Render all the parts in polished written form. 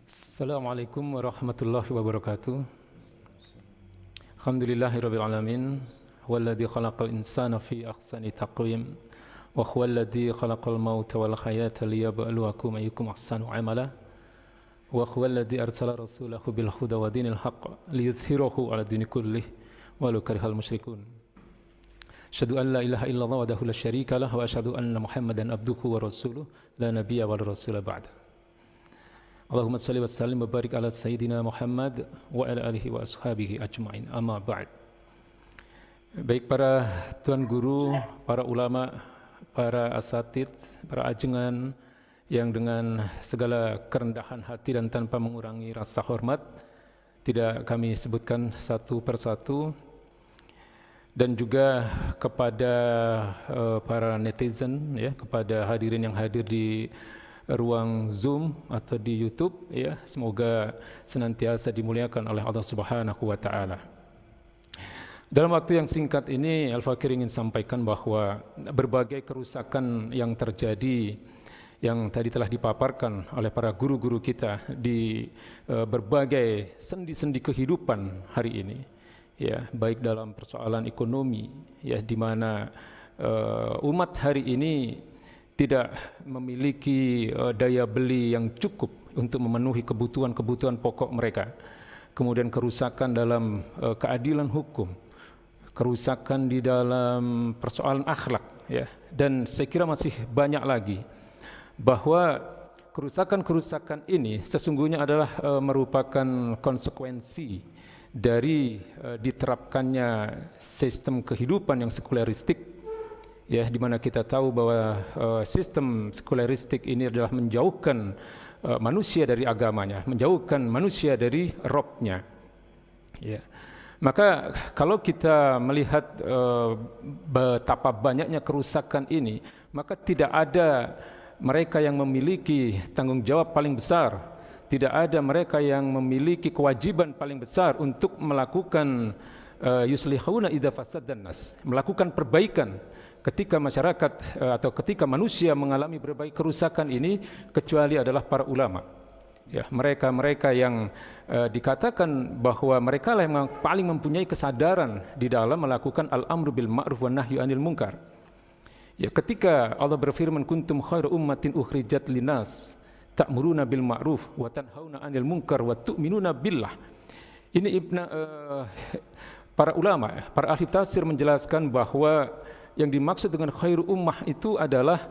Assalamualaikum warahmatullahi wabarakatuh. Alhamdulillahirabbil alamin, walladzi khalaqal insana fi ahsani taqwim, wa huwallazi khalaqal mauta wal hayata liyabluwakum ayyukum ahsanu amala, wa huwallazi arsala rasulahu bil huda wa dinil haqq liyudhhirahu 'ala dini kullih walau karihal musyrikun. Asyhadu an la ilaha illallah wahdahu la syarika lah wa asyhadu anna Muhammadan abduhu wa rasuluh la nabiyya wa rasula ba'da. Allahumma salli wa sallim wa barik ala Sayyidina Muhammad wa ala alihi wa ashabihi ajma'in, amma ba'd. Baik para tuan guru, para ulama, para asatid, para ajengan yang dengan segala kerendahan hati dan tanpa mengurangi rasa hormat tidak kami sebutkan satu persatu, dan juga kepada para netizen, ya, kepada hadirin yang hadir di ruang Zoom atau di YouTube, ya, semoga senantiasa dimuliakan oleh Allah Subhanahu wa taala. Dalam waktu yang singkat ini Al-Fakir ingin sampaikan bahwa berbagai kerusakan yang terjadi yang tadi telah dipaparkan oleh para guru-guru kita di berbagai sendi-sendi kehidupan hari ini, ya, baik dalam persoalan ekonomi, ya, di mana umat hari ini tidak memiliki daya beli yang cukup untuk memenuhi kebutuhan-kebutuhan pokok mereka. Kemudian kerusakan dalam keadilan hukum, kerusakan di dalam persoalan akhlak, ya, dan saya kira masih banyak lagi. Bahwa kerusakan-kerusakan ini sesungguhnya adalah merupakan konsekuensi dari diterapkannya sistem kehidupan yang sekuleristik, ya, di mana kita tahu bahwa sistem sekuleristik ini adalah menjauhkan manusia dari agamanya, menjauhkan manusia dari Robnya, ya. Maka kalau kita melihat betapa banyaknya kerusakan ini, maka tidak ada mereka yang memiliki tanggung jawab paling besar, tidak ada mereka yang memiliki kewajiban paling besar untuk melakukan yuslihuna idza fasaddan nas, melakukan perbaikan ketika masyarakat atau ketika manusia mengalami berbagai kerusakan ini, kecuali adalah para ulama, ya, mereka yang dikatakan bahwa mereka lah yang paling mempunyai kesadaran di dalam melakukan al-amru bil ma'ruf wa nahyu anil munkar. Ya, ketika Allah berfirman kuntum khairu ummatin ukhrijat linas ta'muruna bil ma'ruf wa tanhauna 'anil munkar wa tu'minuna billah. Ini para ulama, para ahli tafsir menjelaskan bahwa yang dimaksud dengan khairu ummah itu adalah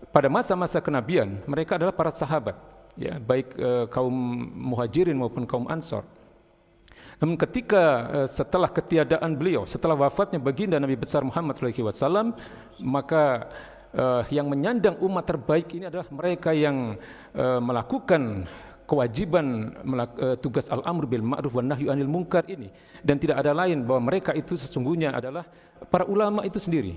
pada masa-masa kenabian mereka adalah para sahabat, ya, baik kaum muhajirin maupun kaum ansor. Namun ketika setelah ketiadaan beliau, setelah wafatnya baginda Nabi besar Muhammad SAW, maka yang menyandang umat terbaik ini adalah mereka yang melakukan kewajiban tugas al-amr bil ma'ruf wan nahyu anil munkar ini, dan tidak ada lain bahwa mereka itu sesungguhnya adalah para ulama itu sendiri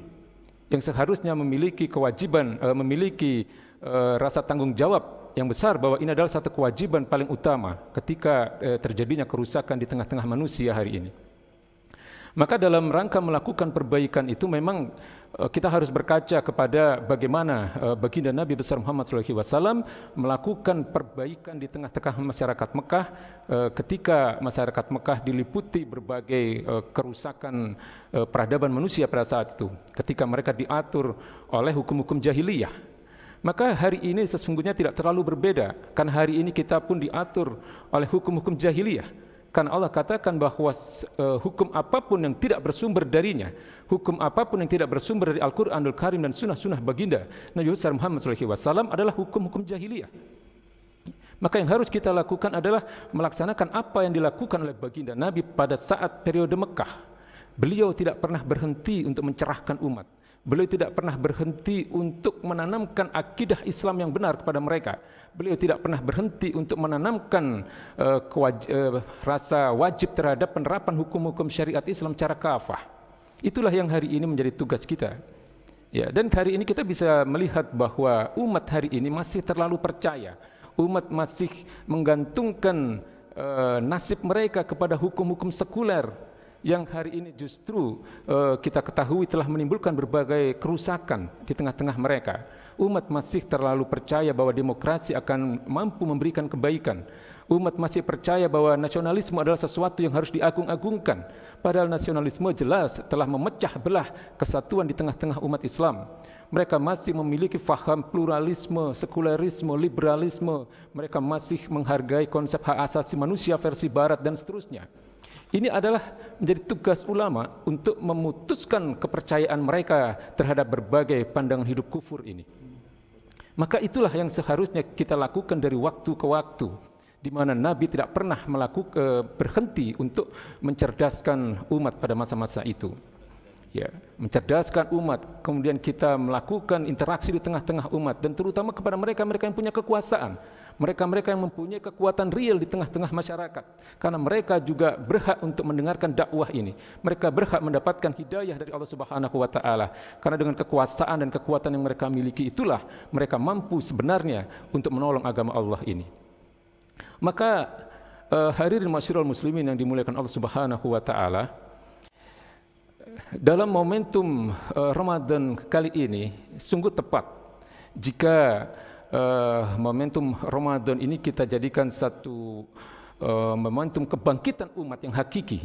yang seharusnya memiliki kewajiban, memiliki rasa tanggung jawab yang besar bahwa ini adalah satu kewajiban paling utama ketika terjadinya kerusakan di tengah-tengah manusia hari ini. Maka dalam rangka melakukan perbaikan itu memang kita harus berkaca kepada bagaimana baginda Nabi besar Muhammad SAW melakukan perbaikan di tengah-tengah masyarakat Mekah ketika masyarakat Mekah diliputi berbagai kerusakan peradaban manusia pada saat itu, ketika mereka diatur oleh hukum-hukum jahiliyah. Maka hari ini sesungguhnya tidak terlalu berbeda, karena hari ini kita pun diatur oleh hukum-hukum jahiliyah. Karena Allah katakan bahwa hukum apapun yang tidak bersumber darinya, hukum apapun yang tidak bersumber dari Al-Quranul Karim dan sunnah-sunnah baginda Nabi besar Muhammad SAW adalah hukum-hukum jahiliyah. Maka yang harus kita lakukan adalah melaksanakan apa yang dilakukan oleh baginda Nabi pada saat periode Mekah. Beliau tidak pernah berhenti untuk mencerahkan umat. Beliau tidak pernah berhenti untuk menanamkan akidah Islam yang benar kepada mereka. Beliau tidak pernah berhenti untuk menanamkan rasa wajib terhadap penerapan hukum-hukum syariat Islam secara kafah. Itulah yang hari ini menjadi tugas kita. Ya, dan hari ini kita bisa melihat bahwa umat hari ini masih terlalu percaya. Umat masih menggantungkan nasib mereka kepada hukum-hukum sekuler, yang hari ini justru kita ketahui telah menimbulkan berbagai kerusakan di tengah-tengah mereka. Umat masih terlalu percaya bahwa demokrasi akan mampu memberikan kebaikan. Umat masih percaya bahwa nasionalisme adalah sesuatu yang harus diagung-agungkan. Padahal nasionalisme jelas telah memecah belah kesatuan di tengah-tengah umat Islam. Mereka masih memiliki faham pluralisme, sekularisme, liberalisme. Mereka masih menghargai konsep hak asasi manusia versi barat dan seterusnya. Ini adalah menjadi tugas ulama untuk memutuskan kepercayaan mereka terhadap berbagai pandangan hidup kufur ini. Maka itulah yang seharusnya kita lakukan dari waktu ke waktu, di mana Nabi tidak pernah berhenti untuk mencerdaskan umat pada masa-masa itu. Ya, mencerdaskan umat, kemudian kita melakukan interaksi di tengah-tengah umat, dan terutama kepada mereka-mereka yang punya kekuasaan, mereka-mereka yang mempunyai kekuatan real di tengah-tengah masyarakat, karena mereka juga berhak untuk mendengarkan dakwah ini. Mereka berhak mendapatkan hidayah dari Allah Subhanahu wa Ta'ala, karena dengan kekuasaan dan kekuatan yang mereka miliki itulah mereka mampu sebenarnya untuk menolong agama Allah ini. Maka hadirin masyarul muslimin yang dimuliakan Allah Subhanahu wa Ta'ala, dalam momentum Ramadan kali ini sungguh tepat jika momentum Ramadan ini kita jadikan satu momentum kebangkitan umat yang hakiki.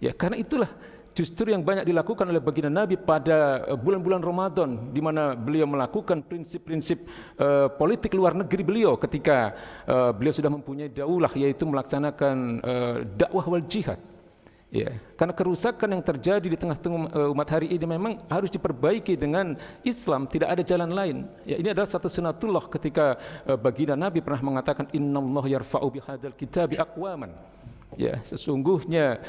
Ya, karena itulah justru yang banyak dilakukan oleh baginda Nabi pada bulan-bulan Ramadan, di mana beliau melakukan prinsip-prinsip politik luar negeri beliau ketika beliau sudah mempunyai daulah, yaitu melaksanakan dakwah wal jihad. Ya, karena kerusakan yang terjadi di tengah-tengah umat hari ini memang harus diperbaiki dengan Islam, tidak ada jalan lain. Ya, ini adalah satu sunatullah ketika baginda Nabi pernah mengatakan innallaha yarfa'u bihadzal kitabi aqwaman. Ya, sesungguhnya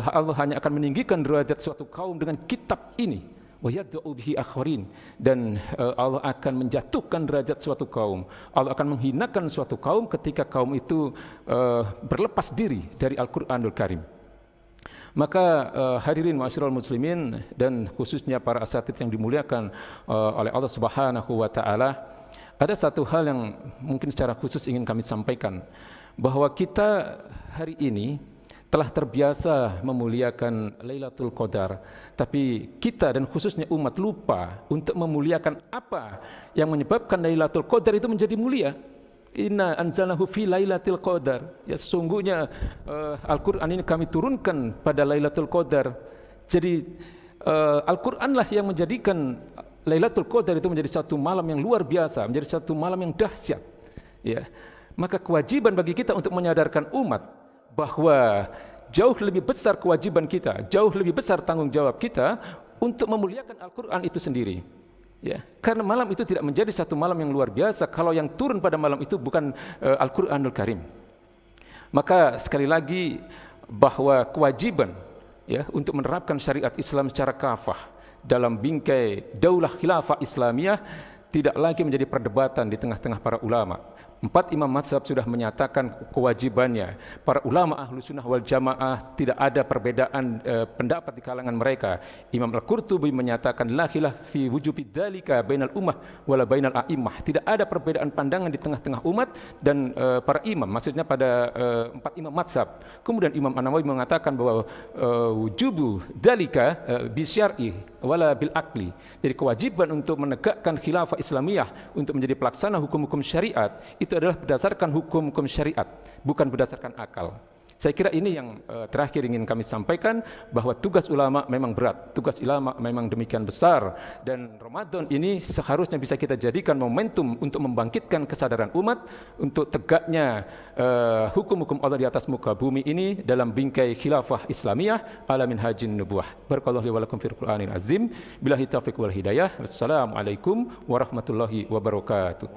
Allah hanya akan meninggikan derajat suatu kaum dengan kitab ini. Wa yad'u bihi akharin, dan Allah akan menjatuhkan derajat suatu kaum. Allah akan menghinakan suatu kaum ketika kaum itu berlepas diri dari Al-Qur'anul Karim. Maka hadirin ma'asyiral muslimin dan khususnya para asatidz yang dimuliakan oleh Allah Subhanahu wa Ta'ala, ada satu hal yang mungkin secara khusus ingin kami sampaikan, bahwa kita hari ini telah terbiasa memuliakan Lailatul Qadar, tapi kita dan khususnya umat lupa untuk memuliakan apa yang menyebabkan Lailatul Qadar itu menjadi mulia. Inna anzalnahu fi lailatul qadar. Ya, sesungguhnya Al-Quran ini kami turunkan pada Lailatul Qadar. Jadi Al-Quranlah yang menjadikan Lailatul Qadar itu menjadi satu malam yang luar biasa, menjadi satu malam yang dahsyat. Ya, maka kewajiban bagi kita untuk menyadarkan umat bahwa jauh lebih besar kewajiban kita, jauh lebih besar tanggung jawab kita untuk memuliakan Al-Quran itu sendiri. Ya, karena malam itu tidak menjadi satu malam yang luar biasa kalau yang turun pada malam itu bukan Al-Qur'anul Karim. Maka sekali lagi bahwa kewajiban ya untuk menerapkan syariat Islam secara kafah dalam bingkai daulah khilafah Islamiyah tidak lagi menjadi perdebatan di tengah-tengah para ulama. 4 imam mazhab sudah menyatakan kewajibannya. Para ulama ahlu sunnah wal jamaah tidak ada perbedaan pendapat di kalangan mereka. Imam Al-Qurtubi menyatakan la khilaf fi wujubid dzalika bainal ummah wala bainal a'immah. Tidak ada perbedaan pandangan di tengah-tengah umat dan para imam, maksudnya pada 4 imam mazhab. Kemudian Imam An-Nawawi mengatakan bahwa wujubu dzalika bi syar'i wala bil aqli. Jadi kewajiban untuk menegakkan khilafah Islamiyah, untuk menjadi pelaksana hukum-hukum syariat, itu adalah berdasarkan hukum-hukum syariat, bukan berdasarkan akal. Saya kira ini yang terakhir ingin kami sampaikan, bahwa tugas ulama memang berat, tugas ulama memang demikian besar, dan Ramadan ini seharusnya bisa kita jadikan momentum untuk membangkitkan kesadaran umat untuk tegaknya hukum-hukum Allah di atas muka bumi ini dalam bingkai khilafah Islamiyah ala minhajin nubuwah. Barakallahu li wa lakum fil Qur'anil azim. Billahi taufiq wal hidayah. Wassalamualaikum warahmatullahi wabarakatuh.